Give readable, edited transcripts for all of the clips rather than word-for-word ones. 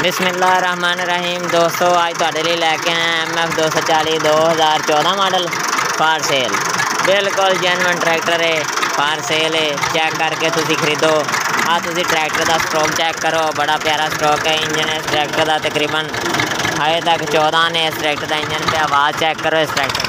बिस्मिल्लाहिर्रहमानिर्रहीम दोस्तों, आज तुहाडे लिए लैके आए MF 240 2014 मॉडल फार सेल। बिल्कुल जेन्युइन ट्रैक्टर है, फार सेल है। चेक करके तुसी खरीदो। तुसी ट्रैक्टर का स्ट्रोक चेक करो, बड़ा प्यारा स्ट्रोक है। इंजन इस ट्रैक्टर का तकरीबन अजे तक 14 ने। इस ट्रैक्टर का इंजन पे आवाज़ चेक करो। इस ट्रैक्टर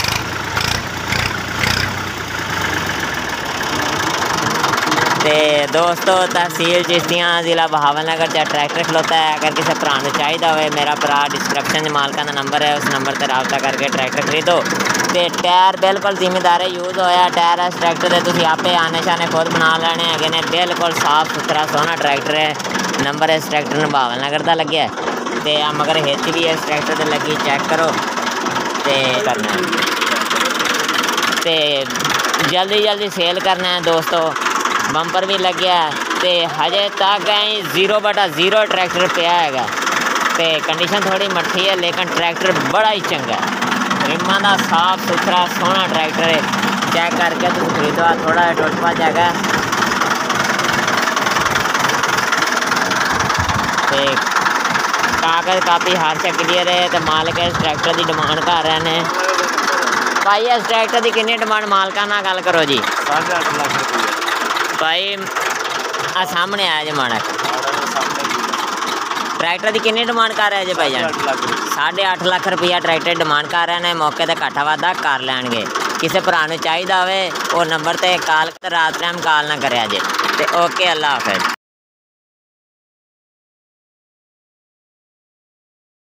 दोस्तों तहसील चिश्तियाँ जिला बहावलनगर च ट्रैक्टर खलोता है। अगर किसी भरा को चाहिए हो, मेरा भरा डिस्क्रिप्शन मालका का नंबर है, उस नंबर पर रबता करके ट्रैक्टर खरीदो। तो टायर बिल्कुल जिम्मेदार यूज़ होया टायर है। इस ट्रैक्टर के तुम आपे आने शाने खुद बना लेने है। बिल्कुल साफ सुथरा सोहना ट्रैक्टर है। नंबर इस ट्रैक्टर ने बहावलनगर का लगे तो मगर हिच भी इस ट्रैक्टर से लगी, चेक करो तो करना तो जल्दी जल्दी सेल करना है दोस्तों। बंपर भी लगे तो हजे तक 0/0 ट्रैक्टर पे है। तो कंडीशन थोड़ी मट्ठी है, लेकिन ट्रैक्टर बड़ा ही चंगा है। रिमां का साफ सुथरा सोहना ट्रैक्टर है। चेक करके तुम खरीदो। थोड़ा टुट भज है तो कागज कापी हर से क्लीयर है। तो मालिक इस ट्रैक्टर की डिमांड कर रहे हैं। भाई इस ट्रैक्टर की कितनी डिमांड मालिका ना गल करो जी। 8.5 लाख रुपये भाई आ सामने आया जी मानक ट्रैक्टर की कितनी डिमांड कर रहे हैं जी भाई जान? 8.5 लाख रुपया ट्रैक्टर डिमांड कर रहे हैं। मौके पर घाटा वाधा कर लैणगे। किसी भरा चाहिए हो वो नंबर पर कॉल रात टाइम कॉल ना करे जे। तो ओके, अल्लाह हाफिज़।